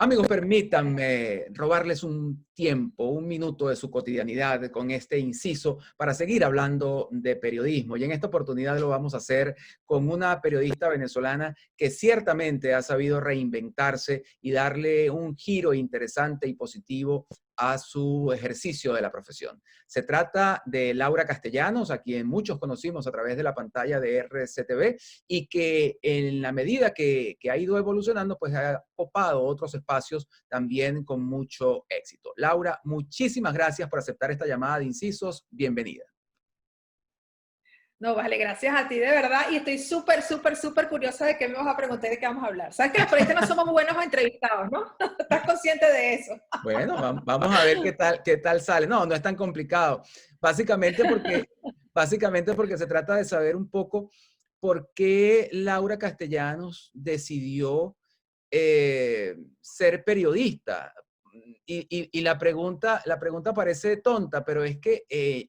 Amigos, permítanme robarles un tiempo, un minuto de su cotidianidad con este inciso para seguir hablando de periodismo. Y en esta oportunidad lo vamos a hacer con una periodista venezolana que ciertamente ha sabido reinventarse y darle un giro interesante y positivo a su ejercicio de la profesión. Se trata de Laura Castellanos, a quien muchos conocimos a través de la pantalla de RCTV y que en la medida que ha ido evolucionando, pues ha copado otros espacios también con mucho éxito. Laura, muchísimas gracias por aceptar esta llamada de Incisos. Bienvenida. No, vale, gracias a ti de verdad. Y estoy súper curiosa de qué me vas a preguntar y de qué vamos a hablar. Sabes que los periodistas no somos muy buenos entrevistados, ¿no? ¿Estás consciente de eso? Bueno, vamos a ver qué tal sale. No, no es tan complicado. Básicamente porque, básicamente porque se trata de saber un poco por qué Laura Castellanos decidió ser periodista. Y la pregunta parece tonta, pero es que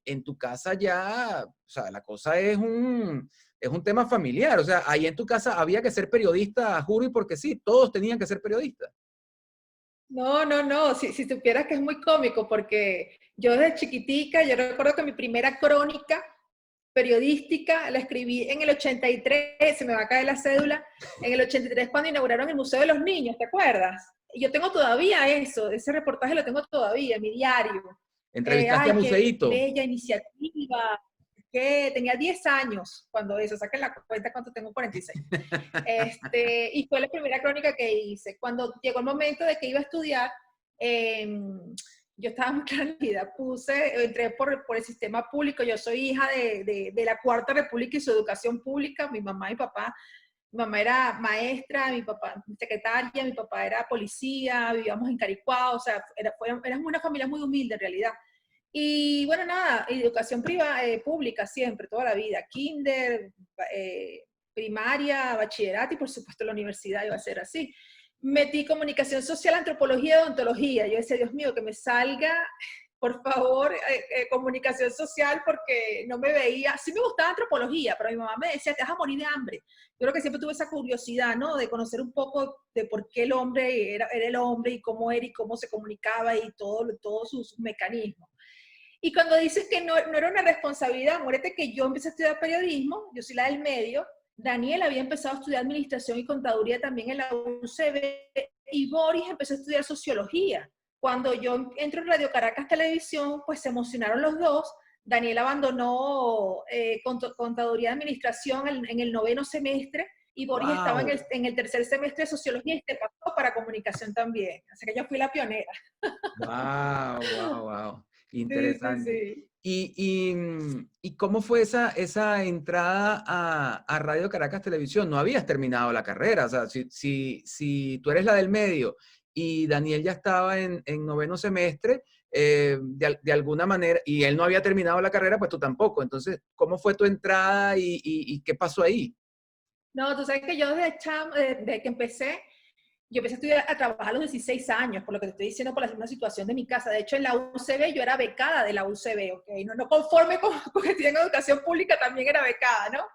en tu casa ya, o sea, la cosa es un tema familiar. O sea, ahí en tu casa había que ser periodista, juro, y porque sí, todos tenían que ser periodistas. No. Si supieras que es muy cómico porque yo desde chiquitica, yo recuerdo que mi primera crónica periodística la escribí en el 83, se me va a caer la cédula, en el 83 cuando inauguraron el Museo de los Niños, ¿te acuerdas? Y yo tengo todavía eso, ese reportaje lo tengo todavía, mi diario. Entrevistaste a Ay, qué Museíto. bella iniciativa, que tenía 10 años cuando eso, saquen la cuenta cuánto tengo, 46. Y fue la primera crónica que hice. Cuando llegó el momento de que iba a estudiar, eh, yo estaba muy tranquila, entré por el sistema público, yo soy hija de la Cuarta República y su educación pública, mi mamá y papá. Mi mamá era maestra, mi papá secretaria, mi papá era policía, vivíamos en Caricuao, o sea, éramos una familia muy humilde en realidad. Y bueno, nada, educación pública siempre, toda la vida, kinder, primaria, bachillerato y por supuesto la universidad iba a ser así. Metí comunicación social, antropología y odontología. Yo decía, Dios mío, que me salga, por favor, comunicación social porque no me veía. Sí me gustaba antropología, pero mi mamá me decía, te vas a morir de hambre. Yo creo que siempre tuve esa curiosidad, ¿no? De conocer un poco de por qué el hombre era el hombre y cómo era y cómo se comunicaba y todos sus mecanismos. Y cuando dices que no era una responsabilidad, muérete que yo empecé a estudiar periodismo, yo soy la del medio, Daniel había empezado a estudiar administración y contaduría también en la UCB y Boris empezó a estudiar sociología. Cuando yo entro en Radio Caracas Televisión, pues se emocionaron los dos. Daniel abandonó contaduría y administración en el noveno semestre y Boris estaba ¡Wow! en el tercer semestre de sociología y se pasó para comunicación también. Así que yo fui la pionera. Wow, wow, wow. Interesante. Sí. ¿Y cómo fue esa entrada a Radio Caracas Televisión? No habías terminado la carrera. O sea, si tú eres la del medio y Daniel ya estaba en noveno semestre, de alguna manera, y él no había terminado la carrera, pues tú tampoco. Entonces, ¿cómo fue tu entrada y qué pasó ahí? No, tú sabes que yo desde que empecé, yo empecé a estudiar, a trabajar a los 16 años, por lo que te estoy diciendo, por la misma situación de mi casa. De hecho, en la UCB yo era becada de la UCB, ¿ok? No conforme con que estudié en educación pública, también era becada, ¿no?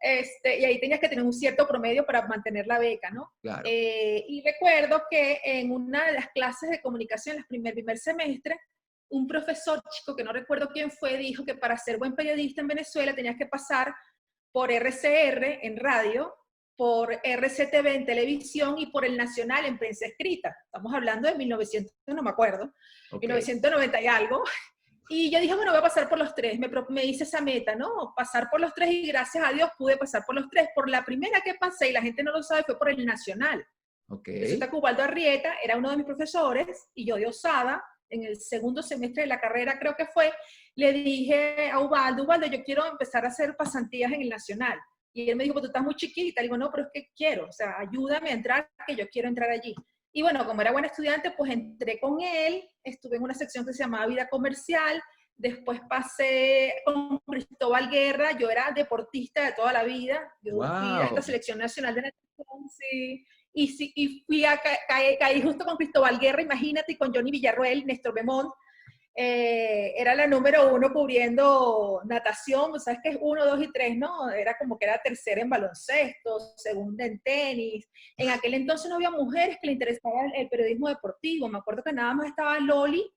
Y ahí tenías que tener un cierto promedio para mantener la beca, ¿no? Claro. Y recuerdo que en una de las clases de comunicación, en el primer semestre, un profesor chico, que no recuerdo quién fue, dijo que para ser buen periodista en Venezuela tenías que pasar por RCR en radio, por RCTV en televisión y por el Nacional en prensa escrita. Estamos hablando de 1900, no me acuerdo, Ok. 1990 y algo. Y yo dije, bueno, voy a pasar por los tres. Me hice esa meta, ¿no? Pasar por los tres y gracias a Dios pude pasar por los tres. Por la primera que pasé, y la gente no lo sabe, fue por el Nacional. Ok. Resulta que Ubaldo Arrieta era uno de mis profesores y yo de osada, en el segundo semestre de la carrera creo que fue, le dije a Ubaldo, yo quiero empezar a hacer pasantías en el Nacional. Y él me dijo, pues tú estás muy chiquita. Le digo, no, pero es que quiero, o sea, ayúdame a entrar, que yo quiero entrar allí. Y bueno, como era buena estudiante, pues entré con él, estuve en una sección que se llamaba Vida Comercial, después pasé con Cristóbal Guerra, yo era deportista de toda la vida, yo fui a esta Wow. selección nacional de natación, sí, y caí justo con Cristóbal Guerra, imagínate, y con Johnny Villarroel, Néstor Bemont, Era la número 1 cubriendo natación, sabes que es 1, 2 y 3, ¿no? Era como que era tercera en baloncesto, segunda en tenis. En aquel entonces no había mujeres que le interesaba el periodismo deportivo. Me acuerdo que nada más estaba Loli,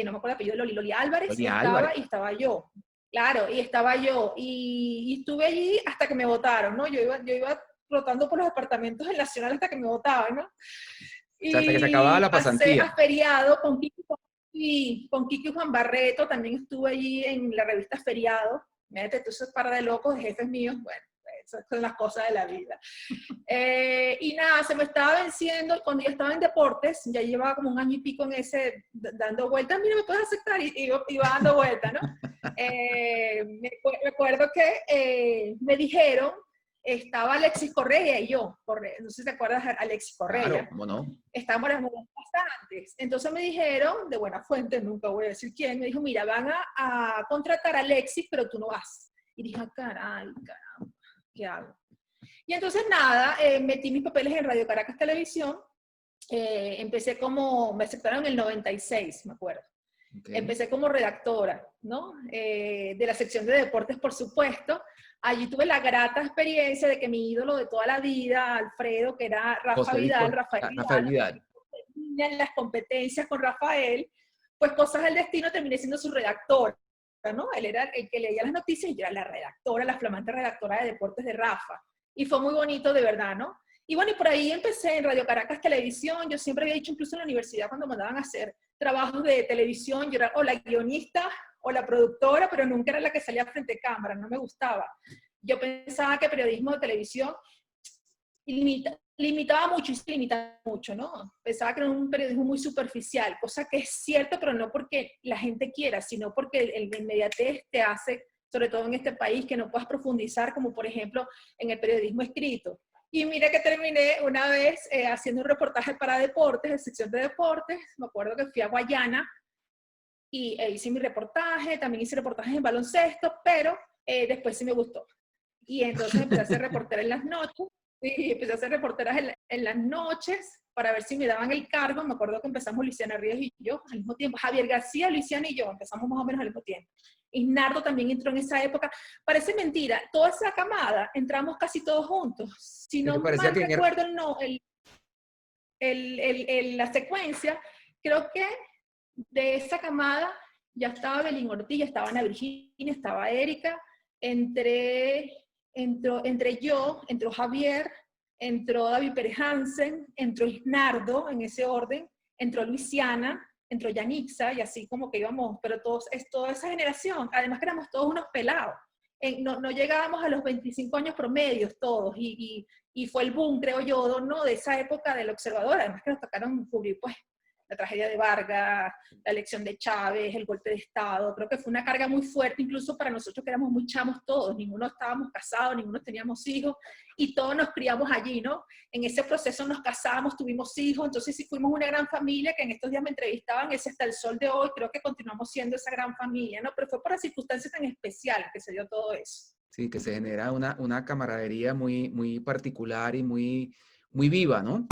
no me acuerdo el apellido de Loli, Loli Álvarez, Loli Álvarez. y estaba yo. Claro, y estaba yo. Y estuve allí hasta que me votaron, ¿no? Yo iba rotando por los departamentos del Nacional hasta que me votaban, ¿no? O sea, hasta que se acababa Y la pasé pasantía. a feriado con Kiki y Juan Barreto, también estuve allí en la revista Feriado. Mírate, tú sos par de locos, de jefes míos, bueno, esas son las cosas de la vida. Y nada, se me estaba venciendo, cuando yo estaba en deportes, ya llevaba como 1 año y pico en ese, dando vueltas, mira, me puedes aceptar, y iba dando vueltas, ¿no? Me acuerdo que me dijeron, estaba Alexis Correa y yo, no sé si te acuerdas de Alexis Correa. Claro, ¿cómo no? Estábamos las bastantes. Entonces me dijeron, de buena fuente, nunca voy a decir quién, me dijo, mira, van a contratar a Alexis, pero tú no vas. Y dije, caray, caramba, ¿qué hago? Y entonces nada, metí mis papeles en Radio Caracas Televisión, empecé me aceptaron en el 96, me acuerdo. Okay. Empecé como redactora, ¿no? De la sección de deportes, por supuesto. Allí tuve la grata experiencia de que mi ídolo de toda la vida, Alfredo, que era Rafael Vidal, en las competencias con Rafael, pues cosas del destino, terminé siendo su redactora, ¿no? Él era el que leía las noticias y yo era la redactora, la flamante redactora de deportes de Rafa. Y fue muy bonito, de verdad, ¿no? Y bueno, y por ahí empecé en Radio Caracas Televisión. Yo siempre había dicho, incluso en la universidad, cuando mandaban a hacer trabajos de televisión, yo era o la guionista o la productora, pero nunca era la que salía frente a cámara, no me gustaba. Yo pensaba que periodismo de televisión limitaba mucho, y se limitaba mucho, ¿no? Pensaba que era un periodismo muy superficial, cosa que es cierto, pero no porque la gente quiera, sino porque el inmediatez te hace, sobre todo en este país, que no puedas profundizar, como por ejemplo en el periodismo escrito. Y mira que terminé una vez haciendo un reportaje para deportes, de sección de deportes. Me acuerdo que fui a Guayana y hice mi reportaje, también hice reportajes en baloncesto, pero después sí me gustó. Y entonces empecé a hacer reportera en las noches, y empecé a hacer reporteras en las noches para ver si me daban el cargo. Me acuerdo que empezamos Luciana Ríos y yo al mismo tiempo, Javier García, Luciana y yo, empezamos más o menos al mismo tiempo. Isnardo también entró en esa época. Parece mentira, toda esa camada entramos casi todos juntos. Si no mal recuerdo la secuencia, creo que de esa camada ya estaba Belín Ortiz, ya estaba Ana Virginia, estaba Erika, entró Javier, entró David Pérez Hansen, entró Isnardo en ese orden, entró Luisiana, entró Yanixa, y así como que íbamos, pero toda esa generación, además que éramos todos unos pelados, no llegábamos a los 25 años promedios todos, y fue el boom, creo yo, ¿no? De esa época del Observador, además que nos tocaron cubrir, pues, la tragedia de Vargas, la elección de Chávez, el golpe de Estado. Creo que fue una carga muy fuerte, incluso para nosotros que éramos muy chamos todos, ninguno estábamos casados, ninguno teníamos hijos, y todos nos criamos allí, ¿no? En ese proceso nos casamos, tuvimos hijos, entonces sí fuimos una gran familia, que en estos días me entrevistaban, ese hasta el sol de hoy, creo que continuamos siendo esa gran familia, ¿no? Pero fue por las circunstancias tan especiales que se dio todo eso. Sí, que se genera una camaradería muy, muy particular y muy, muy viva, ¿no?